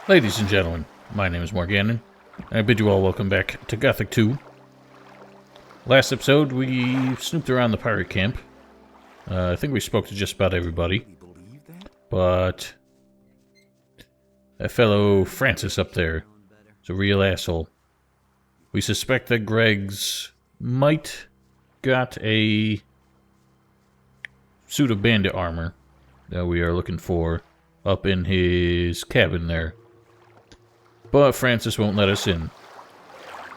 Ladies and gentlemen, my name is Morgannon, and I bid you all welcome back to Gothic 2. Last episode, we snooped around the pirate camp. I think we spoke to just about everybody. But that fellow Francis up there is a real asshole. We suspect that Greg's might got a suit of bandit armor that we are looking for up in his cabin there. But Francis won't let us in.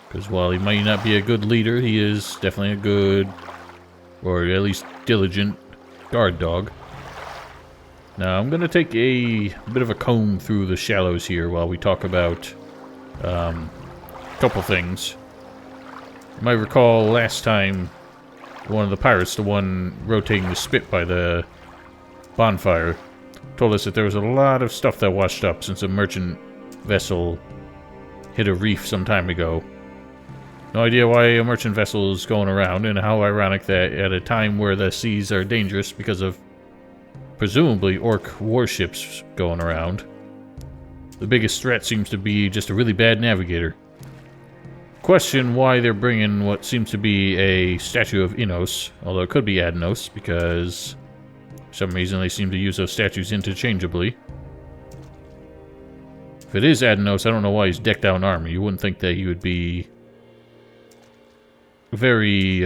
Because while he might not be a good leader, he is definitely a good, or at least diligent, guard dog. Now, I'm going to take a bit of a comb through the shallows here while we talk about a couple things. You might recall last time, one of the pirates, the one rotating the spit by the bonfire, told us that there was a lot of stuff that washed up since a merchant vessel hit a reef some time ago. No idea why a merchant vessel is going around, and how ironic that at a time where the seas are dangerous because of presumably orc warships going around, the biggest threat seems to be just a really bad navigator. Question why they're bringing what seems to be a statue of Innos, although it could be Adnos, because for some reason they seem to use those statues interchangeably. If it is Adnos, I don't know why he's decked out in armor. You wouldn't think that he would be a very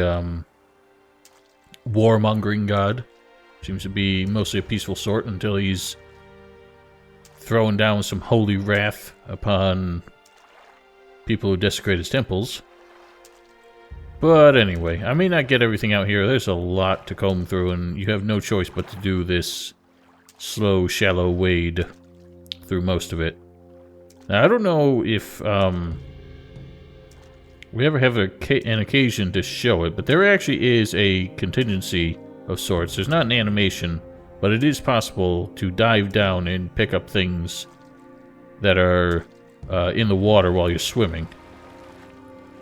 warmongering god. Seems to be mostly a peaceful sort until he's throwing down some holy wrath upon people who desecrate his temples. But anyway, I may not get everything out here. There's a lot to comb through, and you have no choice but to do this slow, shallow wade through most of it. Now, I don't know if we ever have an occasion to show it, but there actually is a contingency of sorts. There's not an animation, but it is possible to dive down and pick up things that are in the water while you're swimming.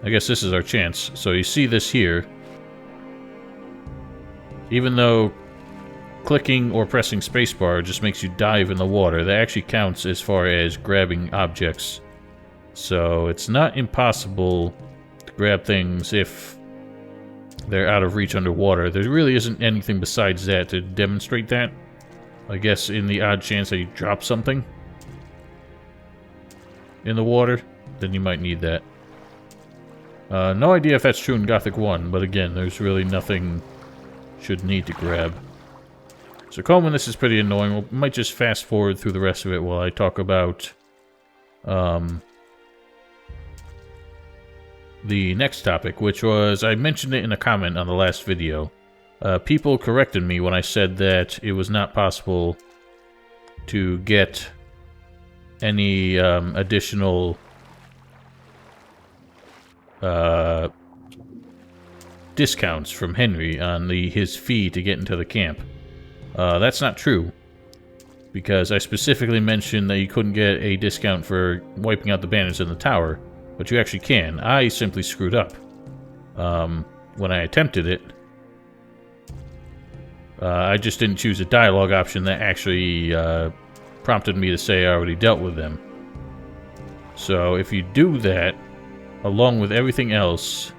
I guess this is our chance. So you see this here. Even though clicking or pressing spacebar just makes you dive in the water, that actually counts as far as grabbing objects. So it's not impossible to grab things if they're out of reach underwater. There really isn't anything besides that to demonstrate that. I guess in the odd chance that you drop something in the water, then you might need that. No idea if that's true in Gothic 1, but again, there's really nothing should need to grab. So combing this is pretty annoying. We might just fast forward through the rest of it while I talk about the next topic, which was, I mentioned it in a comment on the last video. People corrected me when I said that it was not possible to get any additional discounts from Henry on his fee to get into the camp. That's not true, because I specifically mentioned that you couldn't get a discount for wiping out the bandits in the tower, but you actually can. I simply screwed up. When I attempted it, I just didn't choose a dialogue option that actually prompted me to say I already dealt with them. So if you do that, along with everything else,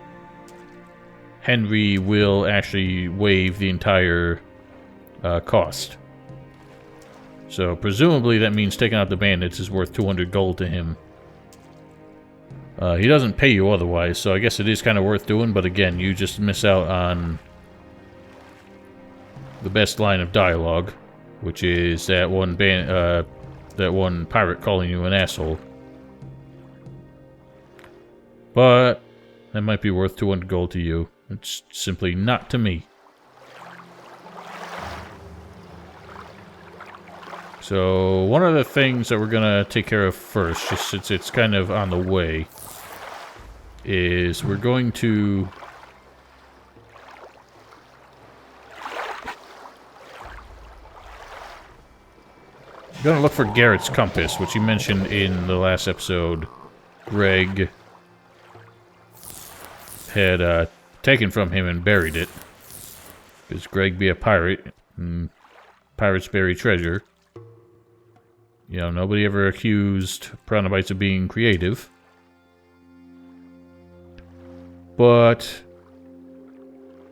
Henry will actually waive the entire cost. So presumably that means taking out the bandits is worth 200 gold to him. He doesn't pay you otherwise, so I guess it is kind of worth doing, but again, you just miss out on the best line of dialogue, which is that one pirate calling you an asshole. But that might be worth 200 gold to you. It's simply not to me. So one of the things that we're gonna take care of first, just since it's kind of on the way, is we're going to look for Garrett's compass, which you mentioned in the last episode. Greg had taken from him and buried it, because Greg be a pirate, and pirates bury treasure. You know, nobody ever accused Piranha of being creative. But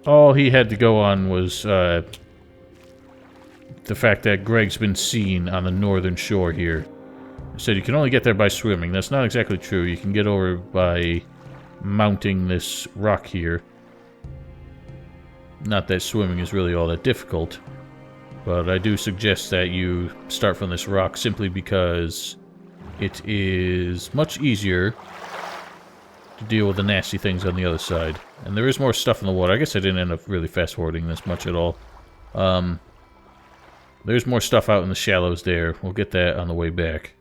all he had to go on was the fact that Greg's been seen on the northern shore here. He said you can only get there by swimming. That's not exactly true. You can get over by mounting this rock here. Not that swimming is really all that difficult, but I do suggest that you start from this rock simply because it is much easier to deal with the nasty things on the other side. And there is more stuff in the water. I guess I didn't end up really fast-forwarding this much at all. There's more stuff out in the shallows there. We'll get that on the way back.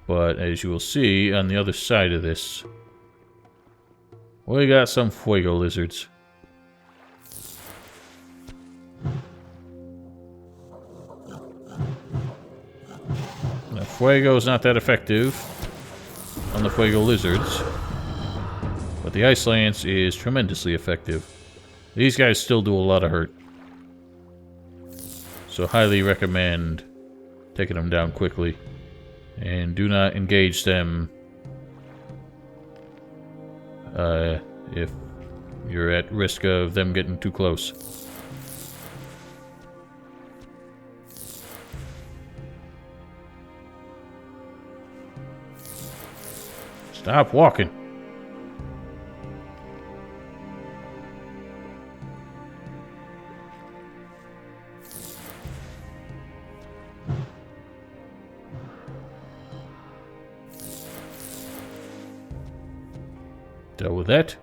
But as you will see, on the other side of this, we got some fuego lizards. Now, fuego is not that effective on the fuego lizards, but the ice lance is tremendously effective. These guys still do a lot of hurt, so highly recommend taking them down quickly, and do not engage them if you're at risk of them getting too close. Stop walking. Dealt with that.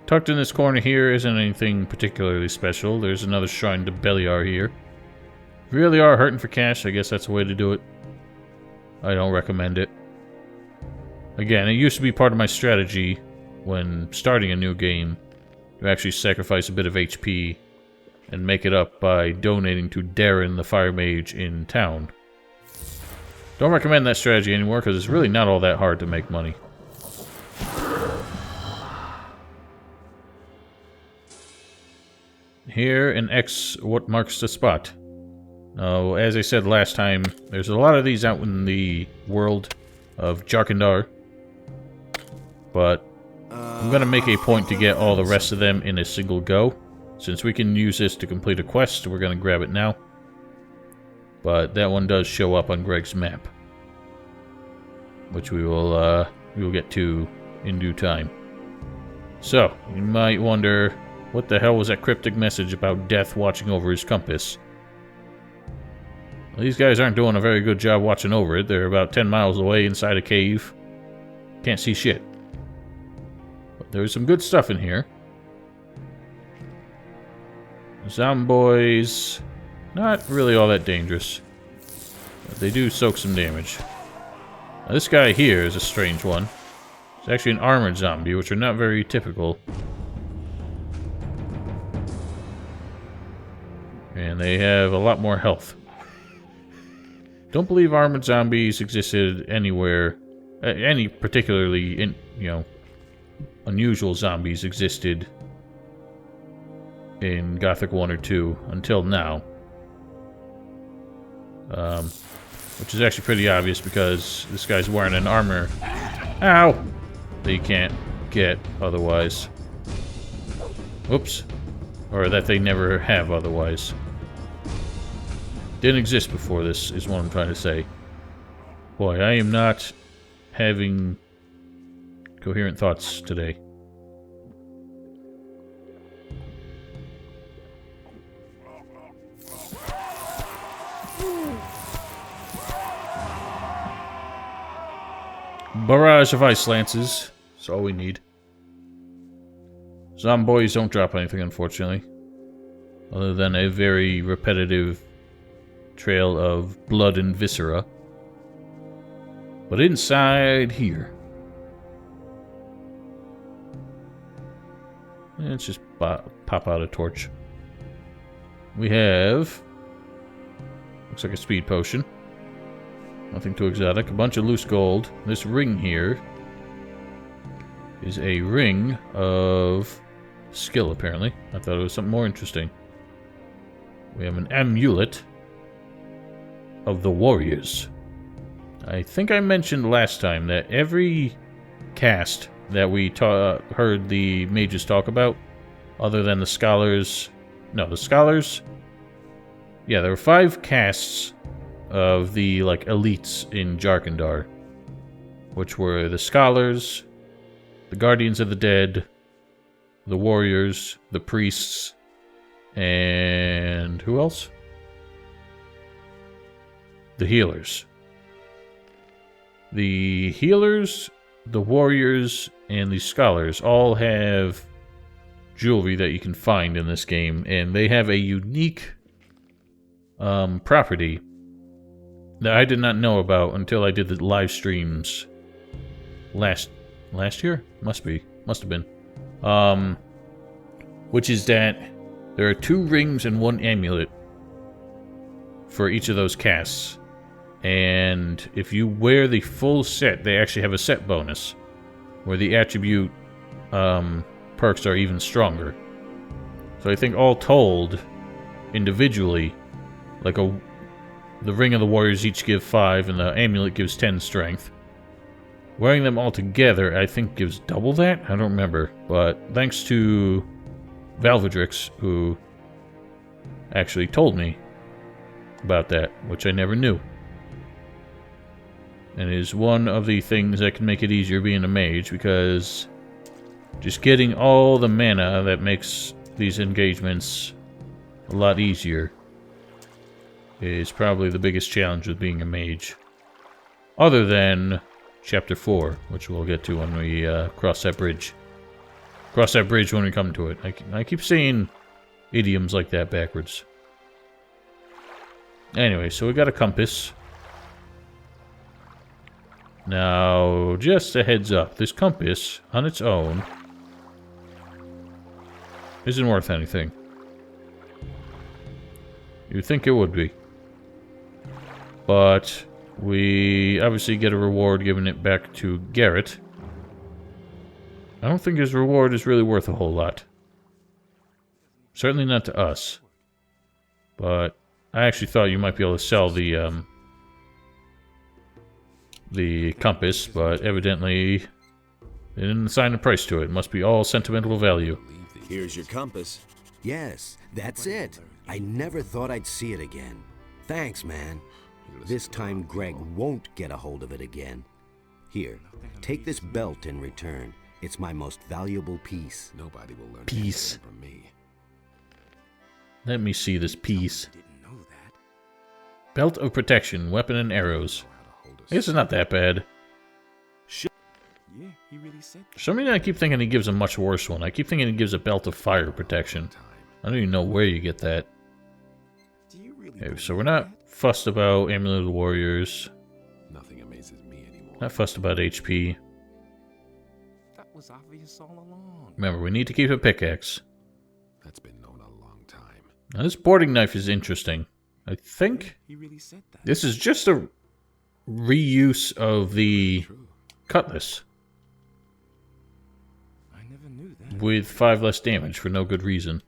Tucked in this corner here isn't anything particularly special. There's another shrine to Beliar here. If you really are hurting for cash, I guess that's the way to do it. I don't recommend it. Again, it used to be part of my strategy when starting a new game to actually sacrifice a bit of HP and make it up by donating to Darren, the fire mage in town. Don't recommend that strategy anymore because it's really not all that hard to make money. Here in X, what marks the spot? Now, as I said last time, there's a lot of these out in the world of Jarkandar, but I'm going to make a point to get all the rest of them in a single go. Since we can use this to complete a quest, we're going to grab it now. But that one does show up on Greg's map, which we will get to in due time. So, you might wonder, what the hell was that cryptic message about death watching over his compass? Well, these guys aren't doing a very good job watching over it. They're about 10 miles away inside a cave. Can't see shit. But there's some good stuff in here. Zomboys, not really all that dangerous, but they do soak some damage. Now, this guy here is a strange one. It's actually an armored zombie, which are not very typical. And they have a lot more health. Don't believe armored zombies existed anywhere. Any particularly, unusual zombies existed in Gothic 1 or 2 until now. Which is actually pretty obvious because this guy's wearing an armor. Ow! That you can't get otherwise. Whoops. Or that they never have otherwise. Didn't exist before this, is what I'm trying to say. Boy, I am not having coherent thoughts today. Barrage of ice lances. That's all we need. Zomboys don't drop anything, unfortunately. Other than a very repetitive trail of blood and viscera. But inside here, let's just pop out a torch. We have, looks like a speed potion. Nothing too exotic. A bunch of loose gold. This ring here is a ring of skill, apparently. I thought it was something more interesting. We have an amulet of the warriors. I think I mentioned last time that every caste that we heard the mages talk about, other than the scholars... No, the scholars... Yeah, there were 5 castes of the, like, elites in Jarkandar, which were the scholars, the guardians of the dead, the warriors, the priests, and who else? The healers. The healers, the warriors, and the scholars all have jewelry that you can find in this game, and they have a unique property that I did not know about until I did the live streams last year? Must have been. Which is that there are 2 rings and 1 amulet for each of those castes. And if you wear the full set, they actually have a set bonus, where the attribute perks are even stronger. So I think all told, individually, like the Ring of the Warriors each give 5, and the amulet gives 10 strength. Wearing them all together, I think, gives double that? I don't remember. But thanks to Valvedrix, who actually told me about that, which I never knew. And is one of the things that can make it easier being a mage, because just getting all the mana that makes these engagements a lot easier is probably the biggest challenge with being a mage. Other than Chapter 4, which we'll get to when we cross that bridge. Cross that bridge when we come to it. I keep saying idioms like that backwards. Anyway, so we got a compass. Now, just a heads up, this compass, on its own, isn't worth anything. You'd think it would be. But we obviously get a reward giving it back to Garett. I don't think his reward is really worth a whole lot. Certainly not to us. But I actually thought you might be able to sell the compass, but evidently they didn't assign a price to it. It must be all sentimental value. Here's your compass. Yes, that's it. I never thought I'd see it again. Thanks, man. This time Greg won't get a hold of it again. Here, take this belt in return. It's my most valuable piece. Nobody will learn piece from me. Let me see this piece. Belt of protection, weapon and arrows. I guess it's not that bad. Yeah, he really said that. For some reason I keep thinking he gives a much worse one. I keep thinking he gives a belt of fire protection. I don't even know where you get that. Okay, so we're not fussed about Amulet of the Warriors. Nothing amazes me anymore. Not fussed about HP. That was obvious all along. Remember, we need to keep a pickaxe. That's been known a long time. Now, this boarding knife is interesting. I think He really said that. this is just a reuse of the cutlass I never knew that. with 5 less damage for no good reason.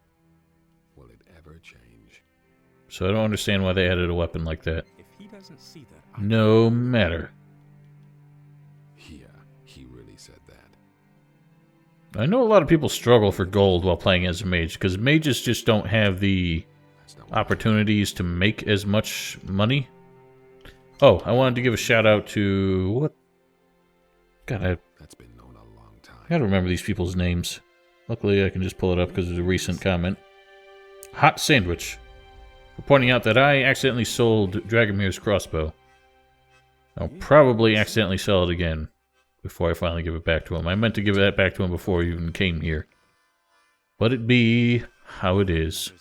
Will it ever change? So I don't understand why they added a weapon like that. If he doesn't see that, No matter. Yeah, he really said that. I know a lot of people struggle for gold while playing as a mage, because mages just don't have the opportunities to make as much money. Oh, I wanted to give a shout out to... what? God, That's been known a long time. I gotta remember these people's names. Luckily, I can just pull it up because it's a recent comment. Hot Sandwich. For pointing out that I accidentally sold Dragomir's crossbow. I'll probably accidentally sell it again before I finally give it back to him. I meant to give that back to him before he even came here. But it be how it is.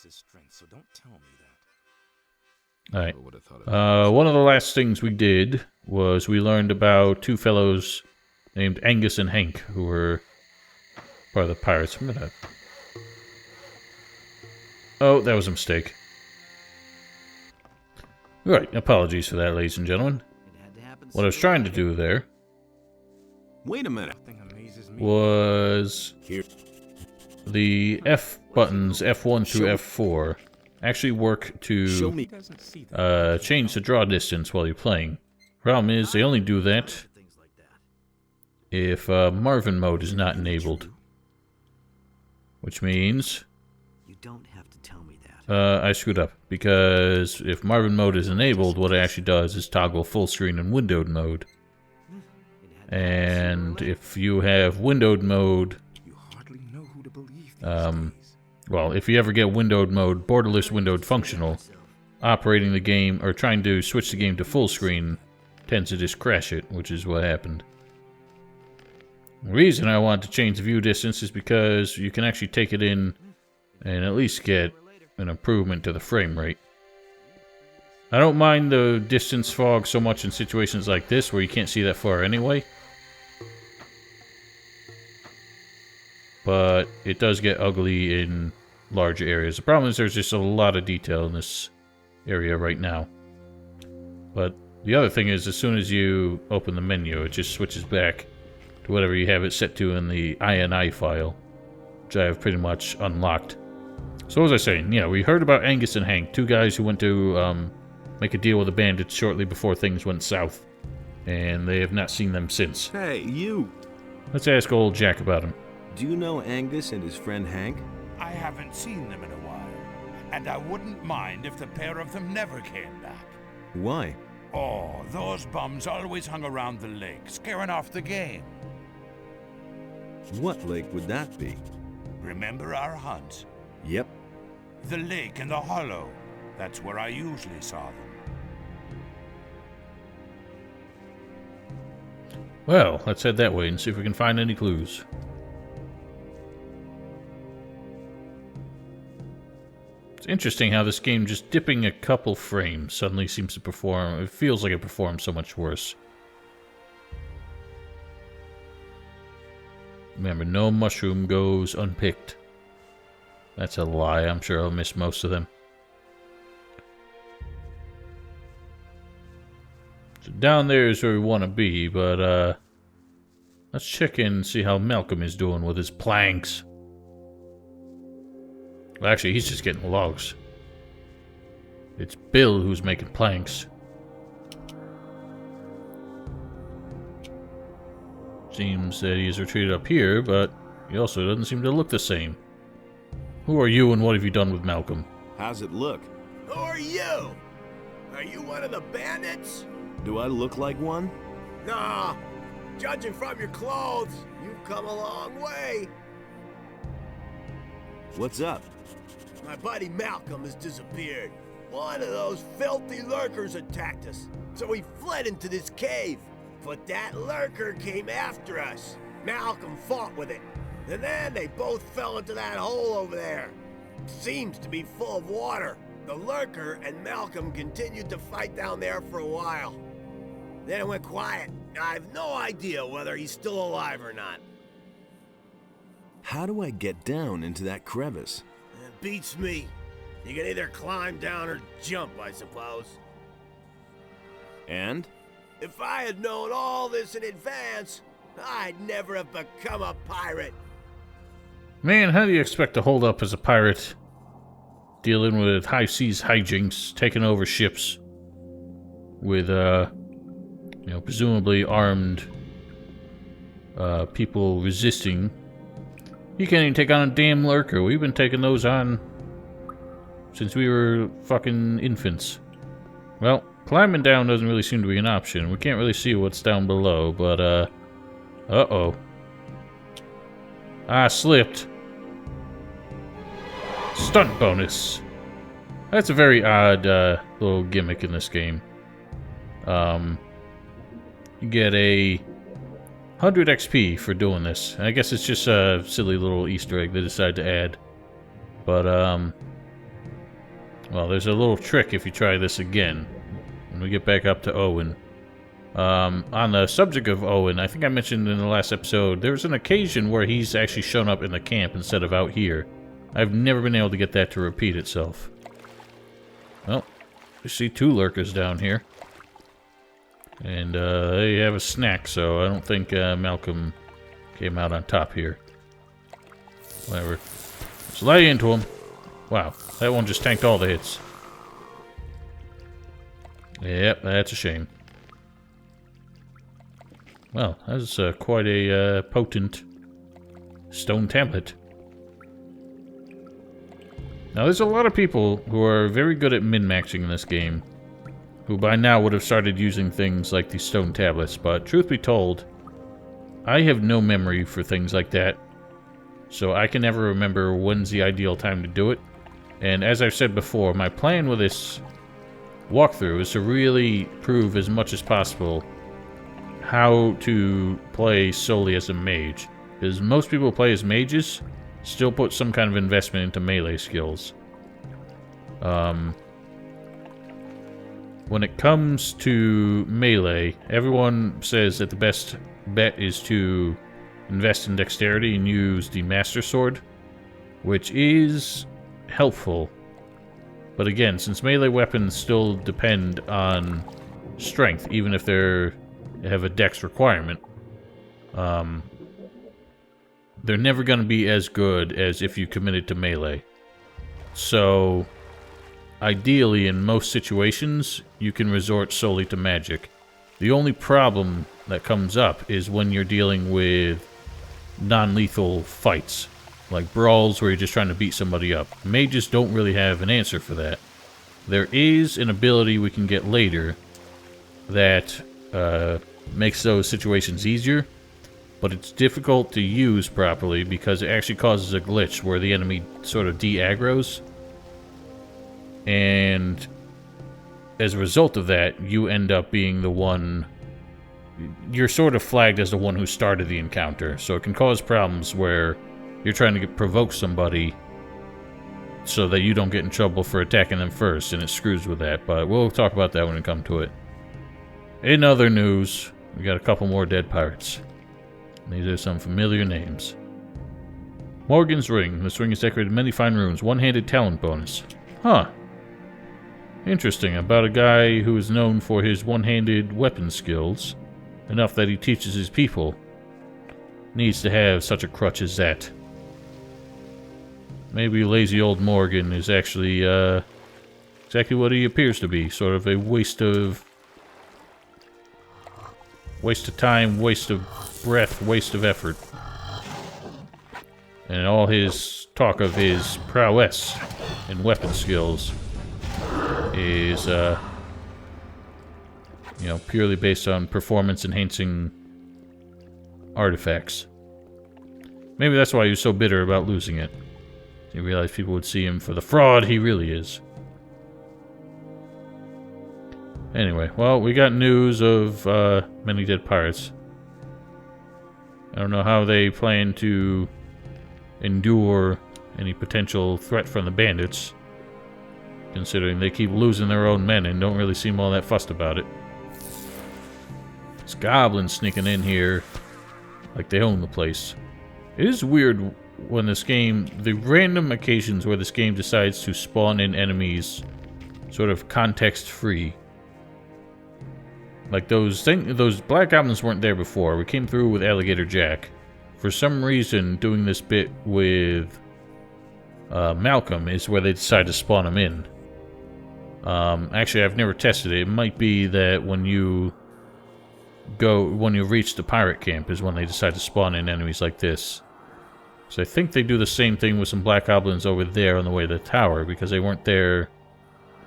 Alright. One of the last things we did was we learned about 2 fellows named Angus and Hank, who were part of the pirates. I'm gonna... Oh, that was a mistake. Right, apologies for that, ladies and gentlemen. What I was trying to do there Wait a minute. was Here. the F buttons, F1 through F4, actually work Show to me. Doesn't see that. change the draw distance while you're playing. Problem is, they only do that if Marvin mode is not enabled. Which means You don't have to tell me that. I screwed up, because if Marvin mode is enabled, what it actually does is toggle full screen and windowed mode. And if you have windowed mode, You hardly know who to believe these days. well, if you ever get windowed mode, borderless windowed functional, operating the game or trying to switch the game to full screen tends to just crash it, which is what happened. The reason I wanted to change the view distance is because you can actually take it in and at least get an improvement to the frame rate. I don't mind the distance fog so much in situations like this where you can't see that far anyway. But it does get ugly in large areas. The problem is there's just a lot of detail in this area right now. But the other thing is, as soon as you open the menu, it just switches back to whatever you have it set to in the INI file, which I have pretty much unlocked. So as I was saying, yeah, we heard about Angus and Hank, two guys who went to make a deal with the bandits shortly before things went south, and they have not seen them since. Hey, you. Let's ask old Jack about him. Do you know Angus and his friend Hank? I haven't seen them in a while, and I wouldn't mind if the pair of them never came back. Why? Oh, those bums always hung around the lake, scaring off the game. What lake would that be? Remember our hunts? Yep. The lake in the hollow. That's where I usually saw them. Well, let's head that way and see if we can find any clues. It's interesting how this game, just dipping a couple frames, suddenly seems to perform. It feels like it performs so much worse. Remember, no mushroom goes unpicked. That's a lie. I'm sure I'll miss most of them. So down there is where we want to be, but let's check in and see how Malcolm is doing with his planks. Well, actually, he's just getting logs. It's Bill who's making planks. Seems that he's retreated up here, but he also doesn't seem to look the same. Who are you and what have you done with Malcolm? How's it look? Who are you? Are you one of the bandits? Do I look like one? Nah. Judging from your clothes, you've come a long way. What's up? My buddy Malcolm has disappeared. One of those filthy lurkers attacked us, so we fled into this cave. But that lurker came after us. Malcolm fought with it, and then they both fell into that hole over there. Seems to be full of water. The lurker and Malcolm continued to fight down there for a while. Then it went quiet. I have no idea whether he's still alive or not. How do I get down into that crevice? It beats me. You can either climb down or jump, I suppose. And? If I had known all this in advance, I'd never have become a pirate. Man, how do you expect to hold up as a pirate? Dealing with high seas hijinks, taking over ships with, presumably armed people resisting. You can't even take on a damn lurker. We've been taking those on since we were fucking infants. Well, climbing down doesn't really seem to be an option. We can't really see what's down below, but, uh-oh. I slipped. Stunt bonus. That's a very odd, little gimmick in this game. You get a 100 XP for doing this. I guess it's just a silly little Easter egg they decided to add. But, well, there's a little trick if you try this again. When we get back up to Owen. On the subject of Owen, I think I mentioned in the last episode, there's an occasion where he's actually shown up in the camp instead of out here. I've never been able to get that to repeat itself. Well, we see two lurkers down here. And they have a snack, so I don't think Malcolm came out on top here. Whatever. Let's lay into him. Wow, that one just tanked all the hits. Yep, that's a shame. Well, that's quite a potent stone tablet. Now, there's a lot of people who are very good at min-maxing in this game, who by now would have started using things like these stone tablets, but truth be told, I have no memory for things like that, so I can never remember when's the ideal time to do it. And as I've said before, my plan with this walkthrough is to really prove as much as possible how to play solely as a mage. Because most people who play as mages still put some kind of investment into melee skills. When it comes to melee, everyone says that the best bet is to invest in dexterity and use the Master Sword, which is helpful. But again, since melee weapons still depend on strength, even if they have a dex requirement, they're never going to be as good as if you committed to melee. So, ideally, in most situations, you can resort solely to magic. The only problem that comes up is when you're dealing with non-lethal fights, like brawls where you're just trying to beat somebody up. Mages don't really have an answer for that. There is an ability we can get later that makes those situations easier, but it's difficult to use properly because it actually causes a glitch where the enemy sort of de-aggros. And as a result of that, you end up being the one... You're sort of flagged as the one who started the encounter, so it can cause problems where you're trying to provoke somebody so that you don't get in trouble for attacking them first, and it screws with that, but we'll talk about that when we come to it. In other news, we got a couple more dead pirates. These are some familiar names. Morgan's Ring. This ring is decorated with many fine runes. One-handed talent bonus. Huh. Interesting. About a guy who is known for his one-handed weapon skills. Enough that he teaches his people. Needs to have such a crutch as that. Maybe lazy old Morgan is actually exactly what he appears to be. Sort of a waste of time, waste of breath, waste of effort. And all his talk of his prowess and weapon skills is, purely based on performance-enhancing artifacts. Maybe that's why he was so bitter about losing it. He realized people would see him for the fraud he really is. Anyway, well, we got news of many dead pirates. I don't know how they plan to endure any potential threat from the bandits, considering they keep losing their own men and don't really seem all that fussed about it. This goblin sneaking in here like they own the place. It is weird when this game, the random occasions where this game decides to spawn in enemies sort of context-free. Like those black goblins weren't there before. We came through with Alligator Jack. For some reason, doing this bit with Malcolm is where they decide to spawn him in. Actually, I've never tested it. It might be that when you reach the pirate camp is when they decide to spawn in enemies like this. So I think they do the same thing with some black goblins over there on the way to the tower, because they weren't there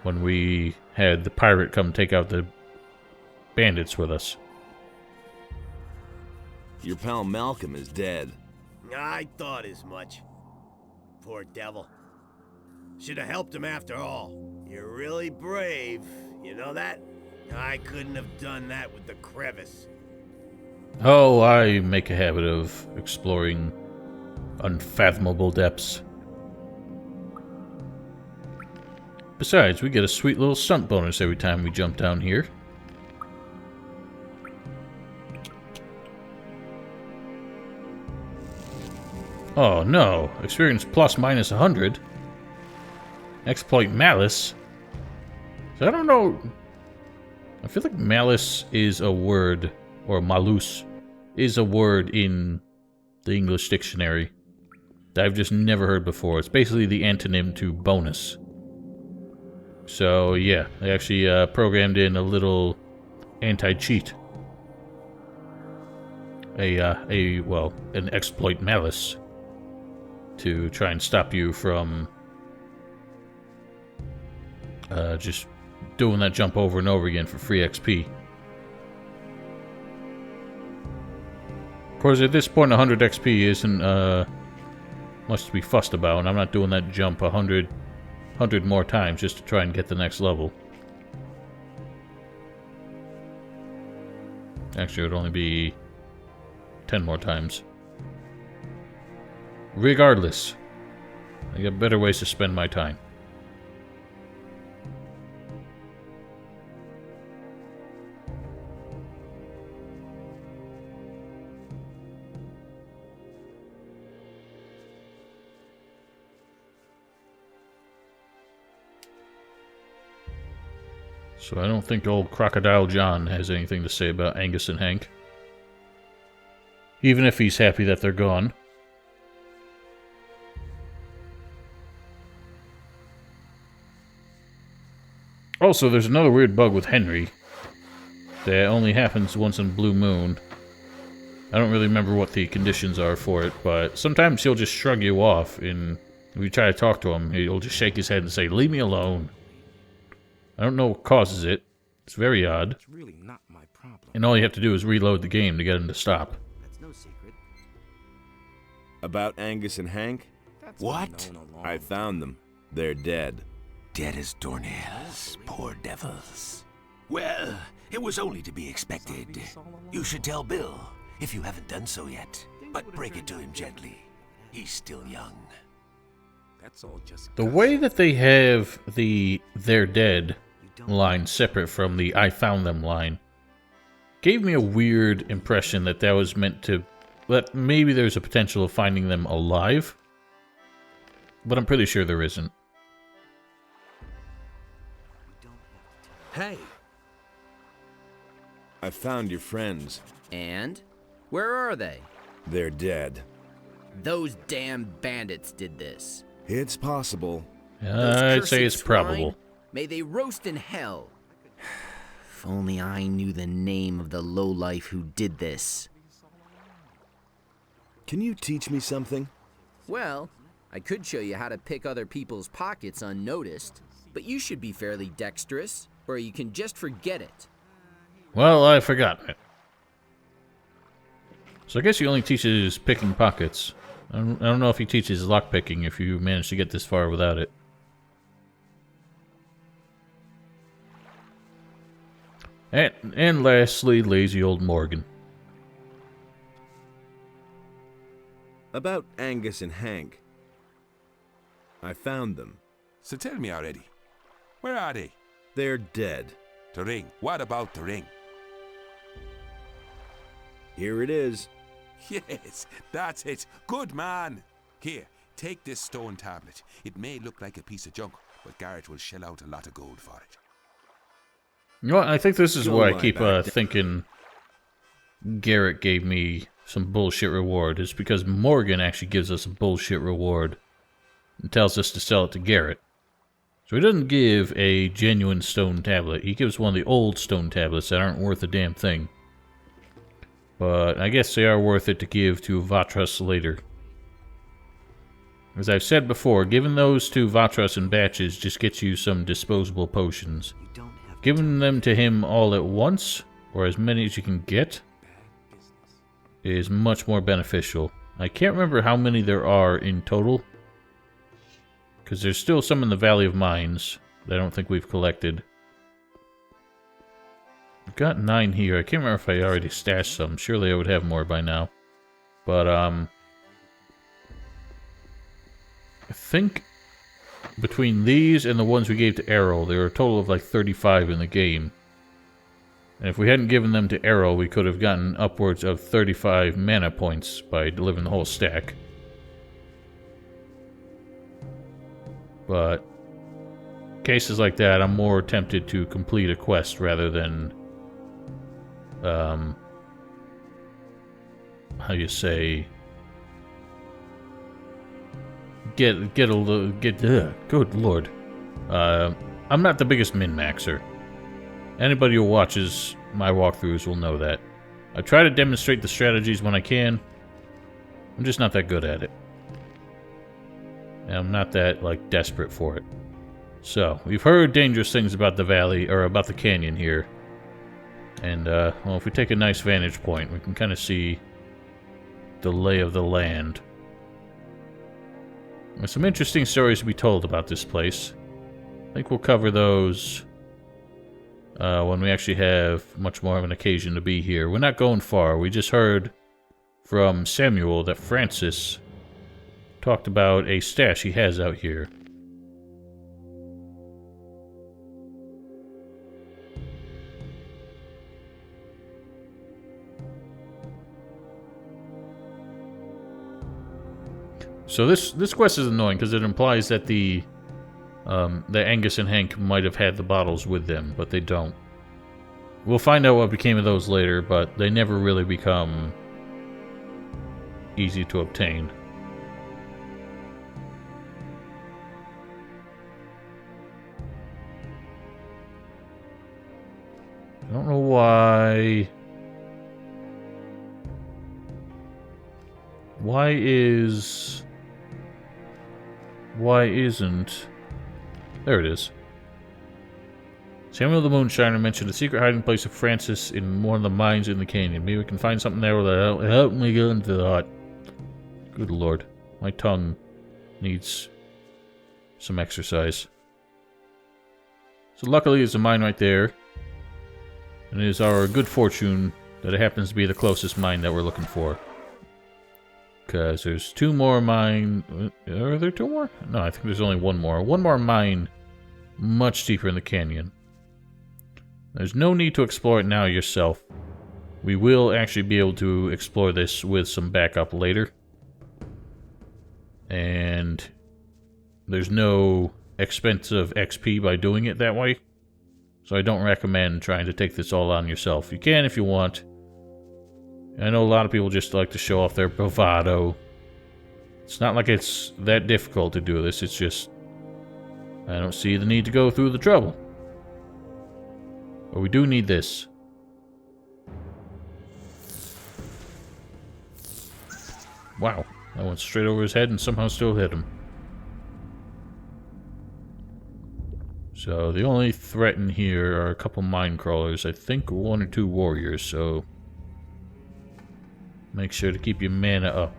when we had the pirate come take out the bandits with us. Your pal Malcolm is dead. I thought as much. Poor devil. Should have helped him after all. You're really brave, you know that? I couldn't have done that with the crevice. Oh, I make a habit of exploring unfathomable depths. Besides, we get a sweet little stunt bonus every time we jump down here. Oh no, experience plus minus 100. Exploit malice. So I don't know. I feel like malice is a word, or malus is a word in the English dictionary. that I've just never heard before. It's basically the antonym to bonus. So yeah, I actually programmed in a little anti-cheat. An exploit malice to try and stop you from just doing that jump over and over again for free XP. Of course, at this point, 100 XP isn't much to be fussed about, and I'm not doing that jump 100 more times just to try and get the next level. Actually, it would only be 10 more times. Regardless, I got better ways to spend my time. So I don't think old Crocodile John has anything to say about Angus and Hank. Even if he's happy that they're gone. Also, there's another weird bug with Henry that only happens once in Blue Moon. I don't really remember what the conditions are for it, but sometimes he'll just shrug you off, and if you try to talk to him, he'll just shake his head and say, "Leave me alone." I don't know what causes it. It's very odd. It's really not my problem. And all you have to do is reload the game to get him to stop. That's no secret. About Angus and Hank? That's What? been known a long I found them. They're dead. Dead as doornails, poor devils. Well, it was only to be expected. You should tell Bill, if you haven't done so yet. But break it to him gently. He's still young. That's all just The way that they have the "they're dead" line separate from the "I found them" line gave me a weird impression that that was meant to... that maybe there's a potential of finding them alive. But I'm pretty sure there isn't. Hey. I found your friends. And? Where are they? They're dead. Those damn bandits did this. It's possible. I'd say it's probable. May they roast in hell. If only I knew the name of the lowlife who did this. Can you teach me something? Well, I could show you how to pick other people's pockets unnoticed, but you should be fairly dexterous, or you can just forget it. Well, I've forgotten it. So I guess he only teaches picking pockets. I don't know if he teaches lockpicking if you manage to get this far without it. And lastly, lazy old Morgan. About Angus and Hank. I found them. So tell me already. Where are they? They're dead. The ring. What about the ring? Here it is. Yes, that's it. Good man. Here, take this stone tablet. It may look like a piece of junk, but Garrett will shell out a lot of gold for it. You know what? I think this is Go why I lie keep back. thinking Garrett gave me some bullshit reward. It's because Morgan actually gives us a bullshit reward and tells us to sell it to Garrett. So he doesn't give a genuine stone tablet. He gives one of the old stone tablets that aren't worth a damn thing. But I guess they are worth it to give to Vatras later. As I've said before, giving those to Vatras in batches just gets you some disposable potions. You don't have to Giving them to him all at once, or as many as you can get, is much more beneficial. I can't remember how many there are in total, because there's still some in the Valley of Mines that I don't think we've collected. I've got 9 here. I can't remember if I already stashed some. Surely I would have more by now. But, I think between these and the ones we gave to Arrow, there are a total of like 35 in the game. And if we hadn't given them to Arrow, we could have gotten upwards of 35 mana points by delivering the whole stack. But cases like that, I'm more tempted to complete a quest rather than, how you say, Good lord. I'm not the biggest min-maxer. Anybody who watches my walkthroughs will know that. I try to demonstrate the strategies when I can. I'm just not that good at it. And I'm not that, like, desperate for it. So, we've heard dangerous things about the valley, or about the canyon here. And, well, if we take a nice vantage point, we can kind of see the lay of the land. There's some interesting stories to be told about this place. I think we'll cover those when we actually have much more of an occasion to be here. We're not going far. We just heard from Samuel that Francis talked about a stash he has out here. So this quest is annoying because it implies that the Angus and Hank might have had the bottles with them, but they don't. We'll find out what became of those later, but they never really become easy to obtain. I don't know why... Why isn't... There it is. Samuel the Moonshiner mentioned a secret hiding place of Francis in one of the mines in the canyon. Maybe we can find something there that'll help me get into the hut. Good lord. My tongue needs some exercise. So luckily there's a mine right there. And it is our good fortune that it happens to be the closest mine that we're looking for. Because there's two more mine... Are there two more? No, I think there's only one more. One more mine much deeper in the canyon. There's no need to explore it now yourself. We will actually be able to explore this with some backup later. And there's no expensive XP by doing it that way. So I don't recommend trying to take this all on yourself. You can if you want. I know a lot of people just like to show off their bravado. It's not like it's that difficult to do this, it's just... I don't see the need to go through the trouble. But we do need this. Wow, that went straight over his head and somehow still hit him. So the only threat in here are a couple mine crawlers. I think one or two warriors, so... Make sure to keep your mana up.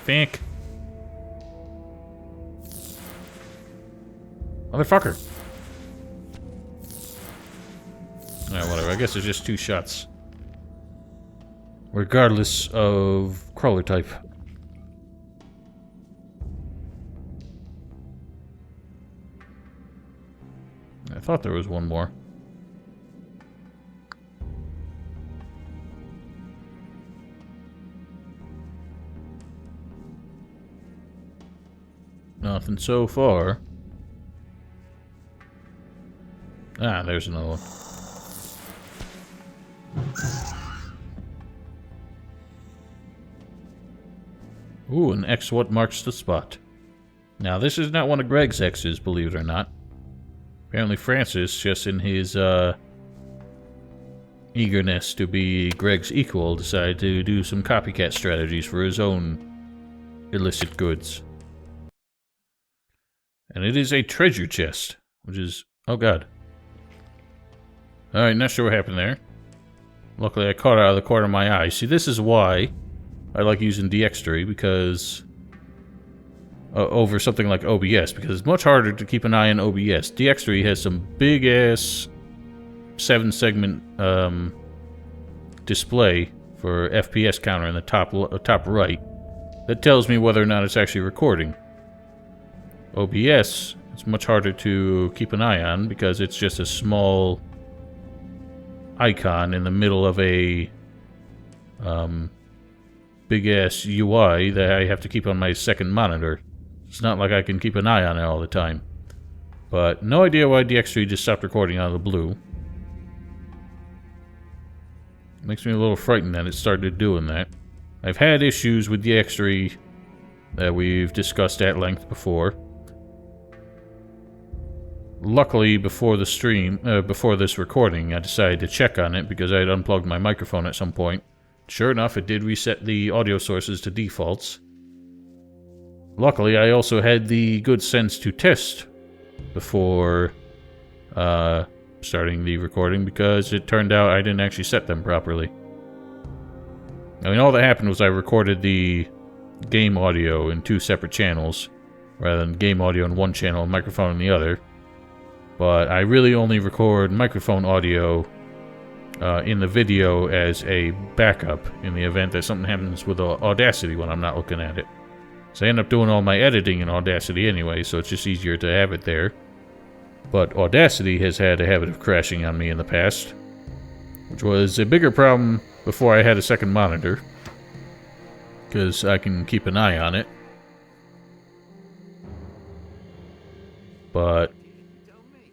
Fink. Motherfucker. Alright, whatever. I guess it's just two shots. Regardless of crawler type. I thought there was one more. Nothing so far. Ah, there's another one. Ooh, an X what marks the spot. Now, this is not one of Greg's X's, believe it or not. Apparently Francis, just in his eagerness to be Greg's equal, decided to do some copycat strategies for his own illicit goods. And it is a treasure chest, which is... Oh god. Alright, not sure what happened there. Luckily I caught it out of the corner of my eye. See, this is why I like using DX3, because... over something like OBS, because it's much harder to keep an eye on OBS. DX3 has some big-ass 7-segment display for FPS counter in the top right that tells me whether or not it's actually recording. OBS, it's much harder to keep an eye on because it's just a small icon in the middle of a big-ass UI that I have to keep on my second monitor. It's not like I can keep an eye on it all the time. But no idea why DX3 just stopped recording out of the blue. Makes me a little frightened that it started doing that. I've had issues with the X3 that we've discussed at length before. Luckily, before the stream, before this recording, I decided to check on it because I had unplugged my microphone at some point. Sure enough, it did reset the audio sources to defaults. Luckily, I also had the good sense to test before starting the recording because it turned out I didn't actually set them properly. I mean, all that happened was I recorded the game audio in 2 separate channels rather than game audio in one channel and microphone in the other. But I really only record microphone audio in the video as a backup in the event that something happens with Audacity when I'm not looking at it. So I end up doing all my editing in Audacity anyway, so it's just easier to have it there. But Audacity has had a habit of crashing on me in the past, which was a bigger problem before I had a second monitor, because I can keep an eye on it. But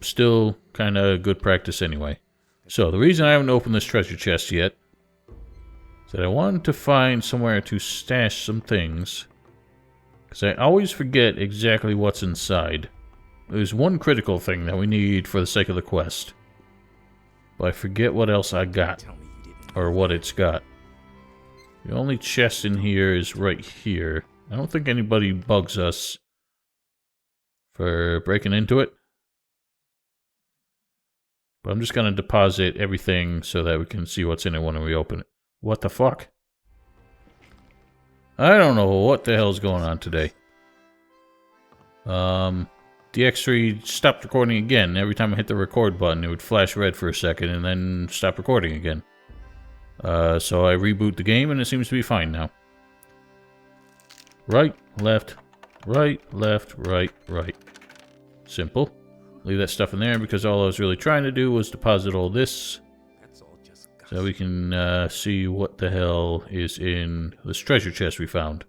still kind of good practice anyway. So the reason I haven't opened this treasure chest yet is that I wanted to find somewhere to stash some things, because I always forget exactly what's inside. There's one critical thing that we need for the sake of the quest, but I forget what else I got, or what it's got. The only chest in here is right here. I don't think anybody bugs us for breaking into it. But I'm just going to deposit everything so that we can see what's in it when we open it. What the fuck? I don't know what the hell's going on today. The X3 stopped recording again. Every time I hit the record button, it would flash red for a second and then stop recording again. So I reboot the game and it seems to be fine now. Right, left, right, left, right, right. Simple. Leave that stuff in there because all I was really trying to do was deposit all this. So we can see what the hell is in this treasure chest we found.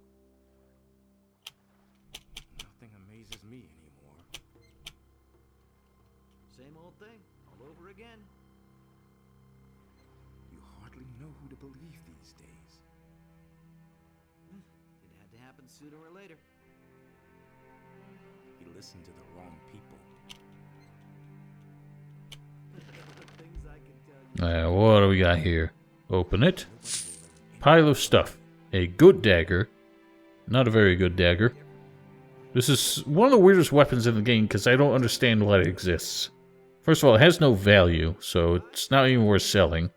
Nothing amazes me anymore. Same old thing, all over again. You hardly know who to believe these days. It had to happen sooner or later. You listen to the wrong people. Things I can tell you. What do we got here? Open it. Pile of stuff. A good dagger. Not a very good dagger. This is one of the weirdest weapons in the game because I don't understand why it exists. First of all, it has no value, so it's not even worth selling.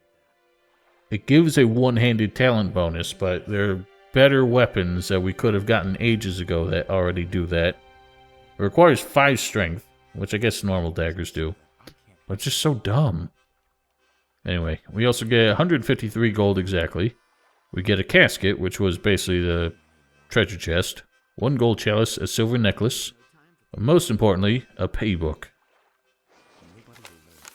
It gives a one-handed talent bonus, but there are better weapons that we could have gotten ages ago that already do that. It requires 5 strength, which I guess normal daggers do. But it's just so dumb. Anyway, we also get 153 gold exactly. We get a casket, which was basically the treasure chest. 1 gold chalice, a silver necklace. But most importantly, a paybook.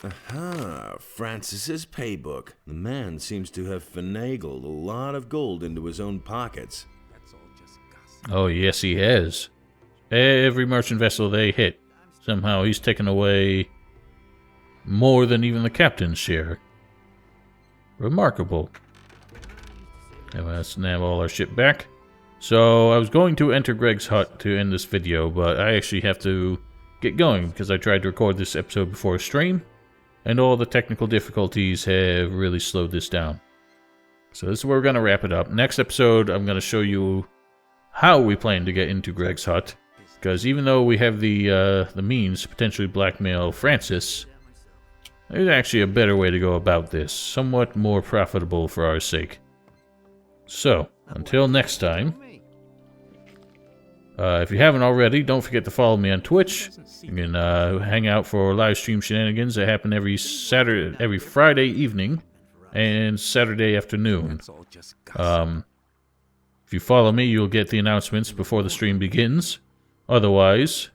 Aha, Francis's paybook. The man seems to have finagled a lot of gold into his own pockets. That's all just gossip. Oh, yes, he has. Every merchant vessel they hit, somehow he's taken away more than even the captain's share. Remarkable. Anyway, let's nab all our shit back. So, I was going to enter Greg's hut to end this video, but I actually have to get going because I tried to record this episode before stream, and all the technical difficulties have really slowed this down. So this is where we're going to wrap it up. Next episode, I'm going to show you how we plan to get into Greg's hut, because even though we have the means to potentially blackmail Francis, there's actually a better way to go about this, somewhat more profitable for our sake. So, until next time, if you haven't already, don't forget to follow me on Twitch. You can hang out for live stream shenanigans that happen every Friday evening and Saturday afternoon. That's all just gossip. If you follow me, you'll get the announcements before the stream begins. Otherwise,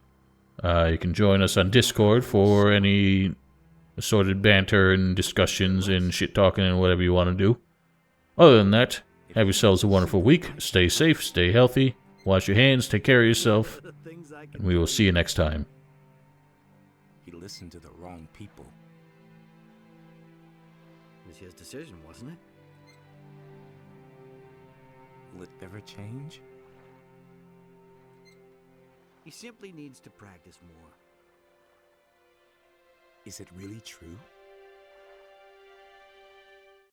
you can join us on Discord for any assorted banter and discussions and shit talking and whatever you want to do. Other than that, have yourselves a wonderful week. Stay safe, stay healthy, wash your hands, take care of yourself, and we will see you next time. He listened to the wrong people. It was his decision, wasn't it? Will it ever change? He simply needs to practice more. Is it really true?